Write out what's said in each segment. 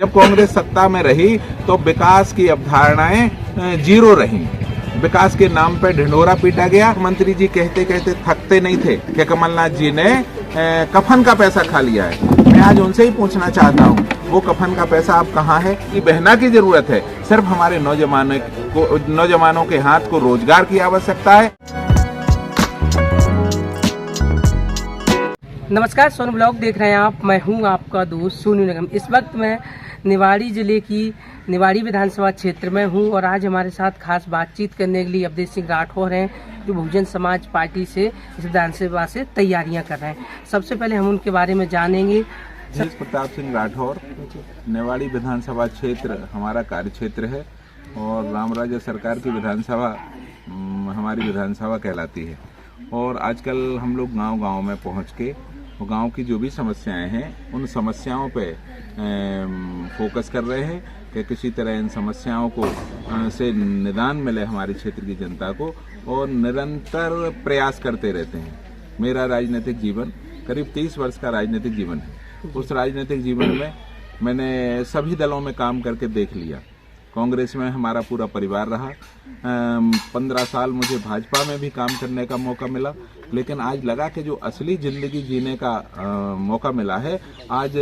जब कांग्रेस सत्ता में रही तो विकास की अवधारणाएं जीरो रहीं। विकास के नाम पर ढिंढोरा पीटा गया। मंत्री जी कहते कहते थकते नहीं थे कि कमलनाथ जी ने कफन का पैसा खा लिया है। मैं आज उनसे ही पूछना चाहता हूँ, वो कफन का पैसा अब कहाँ है? ये बहना की जरूरत है। सिर्फ हमारे नौजवानों के हाथ को रोजगार की आवश्यकता है। नमस्कार, सोनू ब्लॉग देख रहे हैं आप। मैं हूं आपका दोस्त सोनू निगम। इस वक्त मैं निवाड़ी जिले की निवाड़ी विधानसभा क्षेत्र में हूं और आज हमारे साथ खास बातचीत करने के लिए अवधेश सिंह राठौर हैं, जो बहुजन समाज पार्टी से इस विधानसभा से तैयारियां कर रहे हैं। सबसे पहले हम उनके बारे में जानेंगे। प्रताप सिंह राठौर, निवाड़ी विधानसभा क्षेत्र हमारा कार्य क्षेत्र है और रामराजा सरकार की विधानसभा हमारी विधानसभा कहलाती है। और आजकल हम लोग गांव-गांव में पहुंच के गांव की जो भी समस्याएं हैं उन समस्याओं पे फोकस कर रहे हैं कि किसी तरह इन समस्याओं को से निदान मिले हमारे क्षेत्र की जनता को, और निरंतर प्रयास करते रहते हैं। मेरा राजनीतिक जीवन करीब 30 वर्ष का राजनीतिक जीवन है। उस राजनीतिक जीवन में मैंने सभी दलों में काम करके देख लिया। कांग्रेस में हमारा पूरा परिवार रहा। 15 साल मुझे भाजपा में भी काम करने का मौका मिला, लेकिन आज लगा कि जो असली जिंदगी जीने का मौका मिला है, आज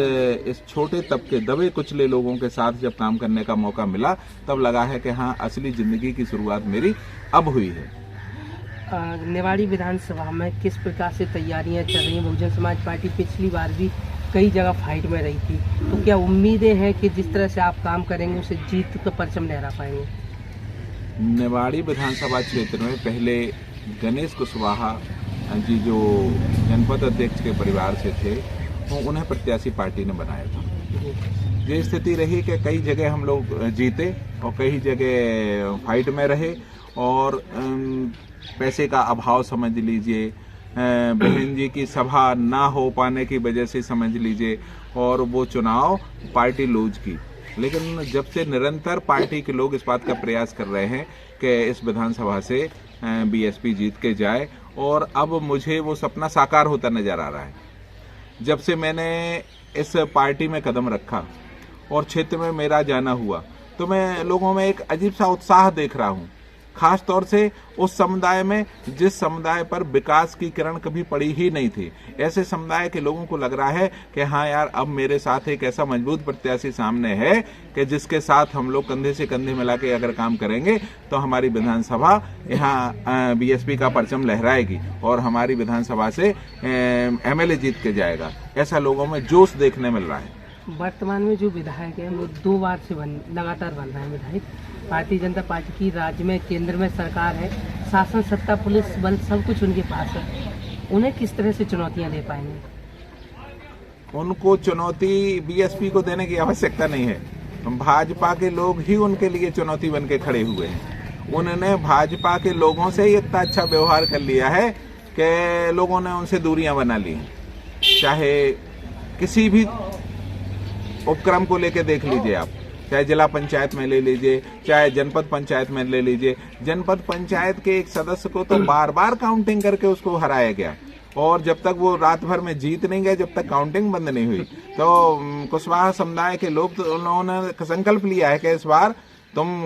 इस छोटे तबके दबे कुचले लोगों के साथ जब काम करने का मौका मिला, तब लगा है कि हाँ, असली जिंदगी की शुरुआत मेरी अब हुई है। निवाड़ी विधानसभा में किस प्रकार से तैयारियां चल रही हैं? बहुजन समाज पार्टी पिछली बार भी कई जगह फाइट में रही थी, तो क्या उम्मीदें हैं कि जिस तरह से आप काम करेंगे उसे जीत का परचम लहरा पाएंगे? निवाड़ी विधानसभा क्षेत्र में पहले गणेश कुशवाहा जी जो जनपद अध्यक्ष के परिवार से थे, तो उन्हें प्रत्याशी पार्टी ने बनाया था। ये स्थिति रही कि कई जगह हम लोग जीते और कई जगह फाइट में रहे, और पैसे का अभाव समझ लीजिए, बहन जी की सभा ना हो पाने की वजह से समझ लीजिए, और वो चुनाव पार्टी लूज की। लेकिन जब से निरंतर पार्टी के लोग इस बात का प्रयास कर रहे हैं कि इस विधानसभा से बीएसपी जीत के जाए, और अब मुझे वो सपना साकार होता नजर आ रहा है। जब से मैंने इस पार्टी में कदम रखा और क्षेत्र में मेरा जाना हुआ, तो मैं लोगों में एक अजीब सा उत्साह देख रहा हूँ, खास तौर से उस समुदाय में जिस समुदाय पर विकास की किरण कभी पड़ी ही नहीं थी। ऐसे समुदाय के लोगों को लग रहा है कि हाँ यार, अब मेरे साथ एक ऐसा मजबूत प्रत्याशी सामने है कि जिसके साथ हम लोग कंधे से कंधे मिला के अगर काम करेंगे तो हमारी विधानसभा यहाँ बीएसपी का परचम लहराएगी और हमारी विधानसभा से एमएलए जीत के जाएगा। ऐसा लोगों में जोश देखने मिल रहा है। वर्तमान में जो विधायक हैं वो 2 बार से लगातार बन रहे हैं विधायक। भारतीय जनता पार्टी की राज्य में केंद्र में सरकार है, शासन सत्ता पुलिस बल सब कुछ उनके पास है। उन्हें किस तरह से चुनौतियां दे पाएंगे? उनको चुनौती बीएसपी को देने की आवश्यकता नहीं है। भाजपा के लोग ही उनके लिए चुनौती बन के खड़े हुए हैं। उन्होंने भाजपा के लोगों से ही इतना अच्छा व्यवहार कर लिया है कि लोगों ने उनसे दूरियां बना ली। चाहे किसी भी उपक्रम को लेकर देख लीजिए आप, चाहे जिला पंचायत में ले लीजिए, चाहे जनपद पंचायत में ले लीजिए। जनपद पंचायत के एक सदस्य को तो बार बार काउंटिंग करके उसको हराया गया, और जब तक वो रात भर में जीत नहीं गए, जब तक काउंटिंग बंद नहीं हुई, तो कुशवाहा समुदाय के लोग तो उन्होंने संकल्प लिया है कि इस बार तुम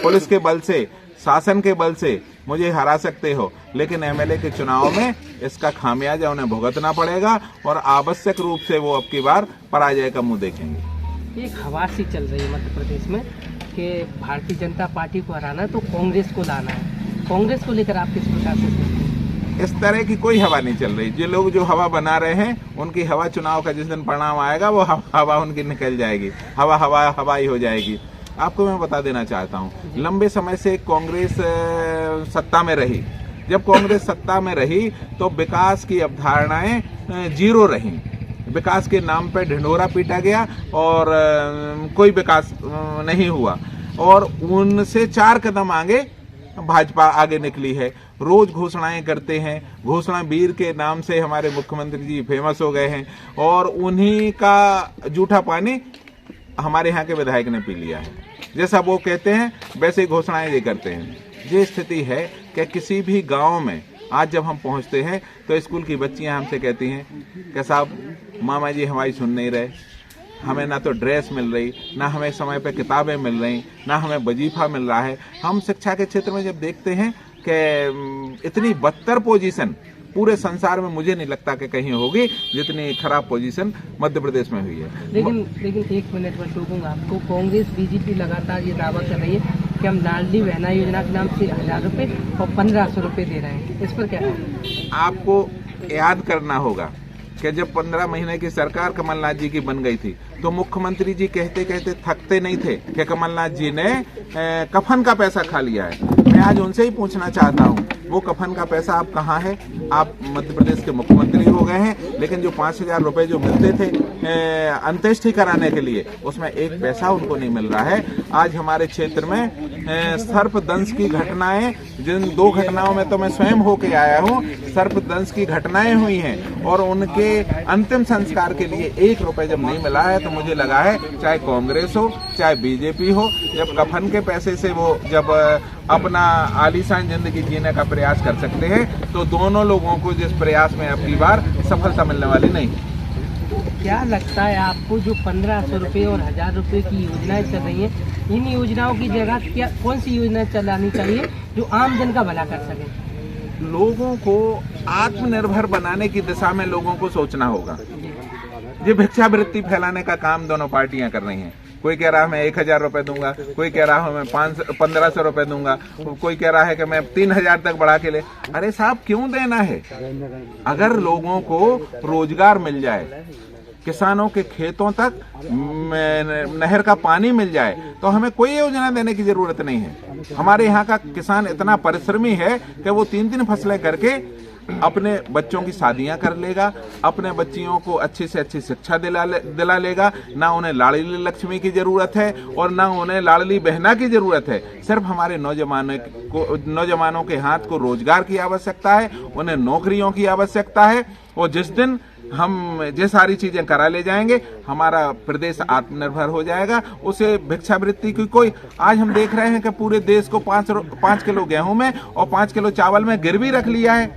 पुलिस के बल से, शासन के बल से मुझे हरा सकते हो, लेकिन एमएलए के चुनाव में इसका खामियाजा उन्हें भुगतना पड़ेगा, और आवश्यक रूप से वो अब की बार पराजय का मुंह देखेंगे। एक हवा सी चल रही है मध्य प्रदेश में कि भारतीय जनता पार्टी को हराना तो कांग्रेस को लाना है। कांग्रेस को लेकर आप किस प्रकार से सोचते हैं? इस तरह की कोई हवा नहीं चल रही। जो लोग जो हवा बना रहे हैं, उनकी हवा चुनाव का जिस दिन परिणाम आएगा वो हवा उनकी निकल जाएगी, हवा ही हो जाएगी। आपको मैं बता देना चाहता हूँ, लंबे समय से कांग्रेस सत्ता में रही। जब कांग्रेस सत्ता में रही तो विकास की अवधारणाएं जीरो रहीं। विकास के नाम पर ढिंढोरा पीटा गया और कोई विकास नहीं हुआ, और उनसे 4 कदम आगे भाजपा आगे निकली है। रोज घोषणाएं करते हैं, घोषणा वीर के नाम से हमारे मुख्यमंत्री जी फेमस हो गए हैं, और उन्हीं का जूठा पानी हमारे यहाँ के विधायक ने पी लिया है। जैसा वो कहते हैं वैसे ही घोषणाएं ये करते हैं। ये स्थिति है कि किसी भी गांव में आज जब हम पहुंचते हैं तो स्कूल की बच्चियां हमसे कहती हैं कि साहब मामा जी हमारी सुन नहीं रहे, हमें ना तो ड्रेस मिल रही, ना हमें समय पे किताबें मिल रही, ना हमें वजीफा मिल रहा है। हम शिक्षा के क्षेत्र में जब देखते हैं कि इतनी बदतर पोजीशन पूरे संसार में मुझे नहीं लगता कि कहीं होगी जितनी खराब पोजीशन मध्य प्रदेश में हुई है। लेकिन एक मिनट में टोकूंगा आपको। कांग्रेस बीजेपी लगातार ये दावा कर रही है कि हम लाडली बहना योजना के नाम से 1000 रुपये और 1500 रुपये दे रहे हैं, इस पर क्या है? आपको याद करना होगा कि जब 15 महीने की सरकार कमलनाथ जी की बन गई थी तो मुख्यमंत्री जी कहते कहते थकते नहीं थे कि कमलनाथ जी ने कफन का पैसा खा लिया है। मैं आज उनसे ही पूछना चाहता हूं, वो कफन का पैसा आप कहाँ है? आप मध्य प्रदेश के मुख्यमंत्री हो गए हैं, लेकिन जो 5000 रुपए जो मिलते थे अंत्येष्टि कराने के लिए, उसमें एक पैसा उनको नहीं मिल रहा है। आज हमारे क्षेत्र में सर्पदंश की घटनाएं, जिन 2 घटनाओं में तो मैं स्वयं होके आया हूँ, सर्पदंश की घटनाएं हुई हैं और उनके अंतिम संस्कार के लिए 1 रुपए जब नहीं मिला है तो मुझे लगा है चाहे कांग्रेस हो चाहे बीजेपी हो, जब कफन के पैसे से वो जब अपना आलीशान जिंदगी जीने का प्रयास कर सकते हैं तो दोनों लोगों को जिस प्रयास में अगली बार सफलता मिलने वाली नहीं। क्या लगता है आपको जो 1500 रुपये और 1000 रुपये की योजनाएं चल रही हैं, इन योजनाओं की जगह क्या कौन सी योजना चलानी चाहिए जो आम जन का भला कर सके? लोगों को आत्मनिर्भर बनाने की दिशा में लोगों को सोचना होगा। ये भिक्षावृत्ति फैलाने का काम दोनों पार्टियां कर रही हैं। कोई कह रहा है मैं 1000 रुपए दूंगा, कोई कह रहा है मैं 1500 रुपए दूंगा, कोई कह रहा है कि मैं 3000 तक बढ़ा के ले। अरे साहब क्यों देना है? अगर लोगों को रोजगार मिल जाए, किसानों के खेतों तक नहर का पानी मिल जाए तो हमें कोई योजना देने की जरूरत नहीं है। हमारे यहाँ का किसान इतना परिश्रमी है कि वो 3-3 फसलें करके अपने बच्चों की शादियां कर लेगा, अपने बच्चियों को अच्छी से अच्छी शिक्षा दिला लेगा। ना उन्हें लाडली लक्ष्मी की जरूरत है और ना उन्हें लाडली बहना की जरूरत है। सिर्फ हमारे नौजवानों के हाथ को रोजगार की आवश्यकता है, उन्हें नौकरियों की आवश्यकता है। और जिस दिन हम ये सारी चीजें करा ले जाएंगे, हमारा प्रदेश आत्मनिर्भर हो जाएगा। उसे भिक्षावृत्ति की कोई, आज हम देख रहे हैं कि पूरे देश को 5 किलो गेहूं में और 5 किलो चावल में गिरवी रख लिया है।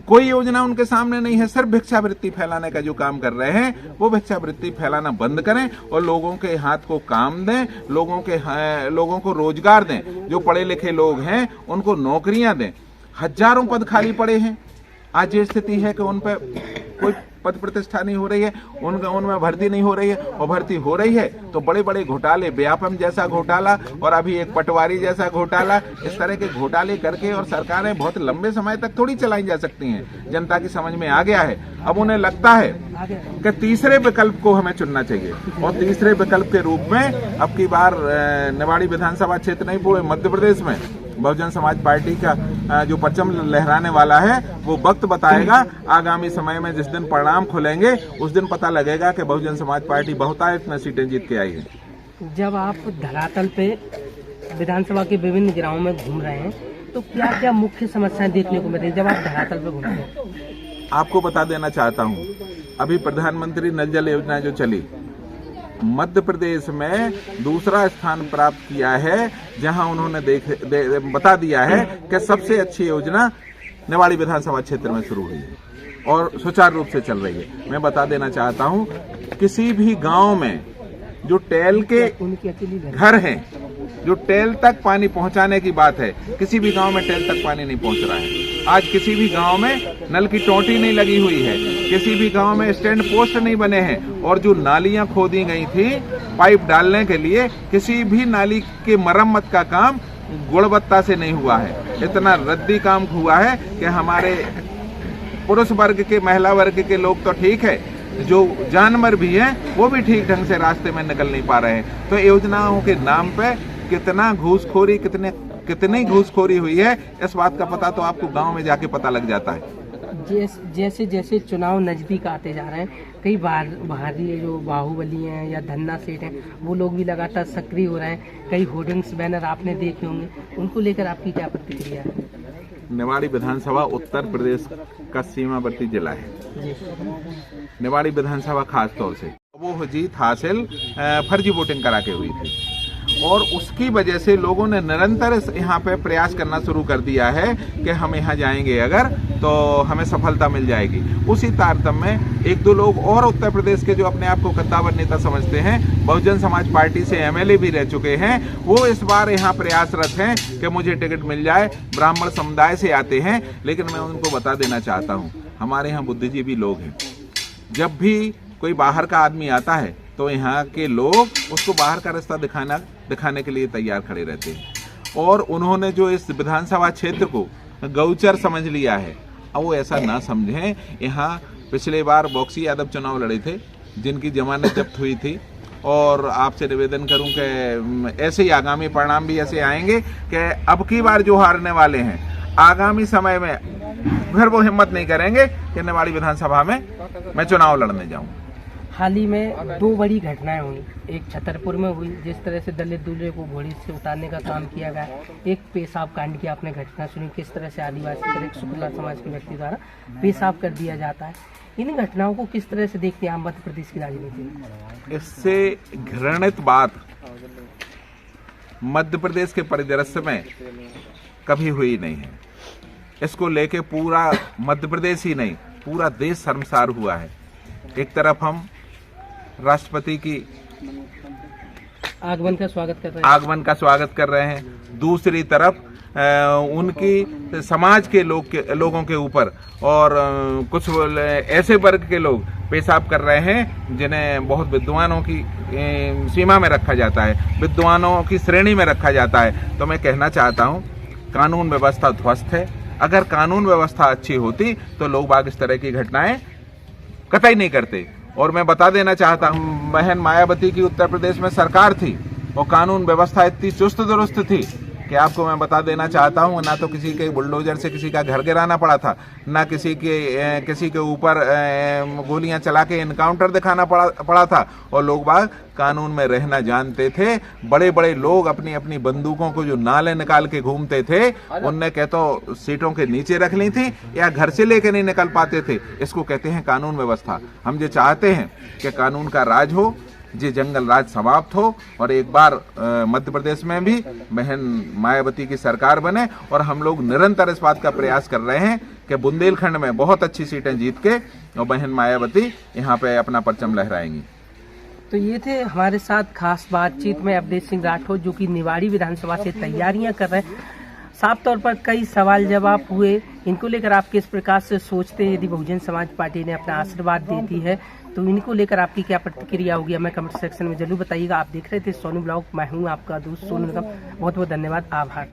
कोई योजना उनके सामने नहीं है, सिर्फ भिक्षावृत्ति फैलाने का जो काम कर रहे हैं वो भिक्षावृत्ति फैलाना बंद करें और लोगों के हाथ को काम दें, लोगों को रोजगार दें। जो पढ़े लिखे लोग हैं उनको नौकरियां दें। हजारों पद खाली पड़े हैं। आज ये स्थिति है कि उन पर कोई पद प्रतिष्ठा नहीं हो रही है, उनमें भर्ती नहीं हो रही है, और भर्ती हो रही है तो बड़े बड़े घोटाले, व्यापम जैसा घोटाला और अभी एक पटवारी जैसा घोटाला, इस तरह के घोटाले करके और सरकारें बहुत लंबे समय तक थोड़ी चलाई जा सकती हैं। जनता की समझ में आ गया है। अब उन्हें लगता है कि तीसरे विकल्प को हमें चुनना चाहिए और तीसरे विकल्प के रूप में अब की बार निवाड़ी विधानसभा क्षेत्र नहीं पूरे मध्य प्रदेश में बहुजन समाज पार्टी का जो परचम लहराने वाला है वो वक्त बताएगा। आगामी समय में जिस दिन परिणाम खुलेंगे उस दिन पता लगेगा कि बहुजन समाज पार्टी बहुतायत में सीटें जीत के आई है। जब आप धरातल पे विधानसभा के विभिन्न गांवों में घूम रहे हैं तो क्या क्या मुख्य समस्याएं देखने को मिल रही है जब आप धरातल पे घूमते हैं? आपको बता देना चाहता हूँ, अभी प्रधानमंत्री नल जल योजना जो चली, मध्य प्रदेश में दूसरा स्थान प्राप्त किया है, जहां उन्होंने बता दिया है कि सबसे अच्छी योजना निवाड़ी विधानसभा क्षेत्र में शुरू हुई है और सुचारू रूप से चल रही है। मैं बता देना चाहता हूं, किसी भी गांव में जो टेल के घर हैं, जो टेल तक पानी पहुंचाने की बात है, किसी भी गांव में टेल तक पानी नहीं पहुंच रहा है। आज किसी भी गांव में नल की टोंटी नहीं लगी हुई है, किसी भी गांव में स्टैंड पोस्ट नहीं बने हैं, और जो नालियां खोदी गई थी पाइप डालने के लिए, किसी भी नाली के मरम्मत का काम गुणवत्ता से नहीं हुआ है। इतना रद्दी काम हुआ है कि हमारे पुरुष वर्ग के, महिला वर्ग के लोग तो ठीक है, जो जानवर भी हैं वो भी ठीक ढंग से रास्ते में निकल नहीं पा रहे हैं। तो योजनाओं के नाम पे कितना घूसखोरी, कितनी घूसखोरी हुई है, इस बात का पता तो आपको गांव में जाके पता लग जाता है। जैसे जैसे चुनाव नजदीक आते जा रहे हैं, कई बाहरी जो बाहुबली हैं या धन्ना सेठ हैं वो लोग भी लगातार सक्रिय हो रहे हैं। कई होर्डिंग्स, बैनर आपने देखे होंगे, उनको लेकर आपकी क्या प्रतिक्रिया है? निवाड़ी विधानसभा उत्तर प्रदेश का सीमावर्ती जिला है। निवाड़ी विधानसभा खास तौर से वो जीत हासिल फर्जी वोटिंग करा के हुई थी और उसकी वजह से लोगों ने निरंतर यहाँ पे प्रयास करना शुरू कर दिया है कि हम यहाँ जाएंगे अगर तो हमें सफलता मिल जाएगी। उसी तारतम्य में एक दो लोग और उत्तर प्रदेश के जो अपने आप को कद्दावर नेता समझते हैं, बहुजन समाज पार्टी से एमएलए भी रह चुके हैं, वो इस बार यहाँ प्रयासरत हैं कि मुझे टिकट मिल जाए। ब्राह्मण समुदाय से आते हैं, लेकिन मैं उनको बता देना चाहता हूँ, हमारे यहाँ बुद्धिजीवी लोग हैं। जब भी कोई बाहर का आदमी आता है तो यहाँ के लोग उसको बाहर का रास्ता दिखाने के लिए तैयार खड़े रहते हैं। और उन्होंने जो इस विधानसभा क्षेत्र को गौचर समझ लिया है, अब वो ऐसा ना समझें। यहाँ पिछले बार बॉक्सी यादव चुनाव लड़े थे, जिनकी जमानत जब्त हुई थी, और आपसे निवेदन करूं कि ऐसे ही आगामी परिणाम भी ऐसे आएंगे कि अब की बार जो हारने वाले हैं, आगामी समय में फिर वो हिम्मत नहीं करेंगे कि निवाड़ी विधानसभा में मैं चुनाव लड़ने जाऊं। हाल ही में 2 बड़ी घटनाएं हुई। एक छतरपुर में हुई, जिस तरह से दलित दूल्हे को घोड़ी से उतारने का काम किया गया। एक पेशाब कांड की आपने घटना सुनी, किस तरह से आदिवासी पर एक शुक्ला समाज के व्यक्ति द्वारा पेशाब कर दिया जाता है। इन घटनाओं को किस तरह से देखते हैं आप मध्य प्रदेश की राजनीति में? इससे घृणित बात मध्य प्रदेश के परिदृश्य में कभी हुई नहीं है। इसको लेके पूरा मध्य प्रदेश ही नहीं, पूरा देश शर्मसार हुआ है। एक तरफ हम राष्ट्रपति की आगमन का स्वागत कर रहे हैं, दूसरी तरफ उनकी समाज के लोगों के ऊपर और कुछ ऐसे वर्ग के लोग पेशाब कर रहे हैं जिन्हें बहुत विद्वानों की सीमा में रखा जाता है, विद्वानों की श्रेणी में रखा जाता है। तो मैं कहना चाहता हूं, कानून व्यवस्था ध्वस्त है। अगर कानून व्यवस्था अच्छी होती तो लोग बाग इस तरह की घटनाएं कतई नहीं करते। और मैं बता देना चाहता हूं, बहन मायावती की उत्तर प्रदेश में सरकार थी और कानून व्यवस्था इतनी चुस्त दुरुस्त थी कि आपको मैं बता देना चाहता हूं, ना तो किसी के बुलडोजर से किसी का घर गिराना पड़ा था, ना किसी के ऊपर गोलियां चला के इनकाउंटर दिखाना पड़ा था। और लोग बाग कानून में रहना जानते थे। बड़े बड़े लोग अपनी अपनी बंदूकों को जो नाले निकाल के घूमते थे, उनने कह तो सीटों के नीचे रख ली थी या घर से लेके नहीं निकल पाते थे। इसको कहते हैं कानून व्यवस्था। हम जो चाहते हैं कि कानून का राज हो, जे जंगल राज समाप्त हो और एक बार मध्य प्रदेश में भी बहन मायावती की सरकार बने। और हम लोग निरंतर इस बात का प्रयास कर रहे हैं कि बुंदेलखंड में बहुत अच्छी सीटें जीत के और बहन मायावती यहाँ पे अपना परचम लहराएंगी। तो ये थे हमारे साथ खास बातचीत में अवधेश सिंह राठौर, जो कि निवाड़ी विधानसभा से तैयारियां कर रहे हैं। साफ तौर पर कई सवाल जवाब हुए, इनको लेकर आप किस प्रकार से सोचते हैं? यदि बहुजन समाज पार्टी ने अपना आशीर्वाद देती है तो इनको लेकर आपकी क्या प्रतिक्रिया होगी, हमें कमेंट सेक्शन में जरूर बताइएगा। आप देख रहे थे सोनू ब्लॉग, मैं हूँ आपका दोस्त सोनू निगम। बहुत बहुत धन्यवाद, आभार।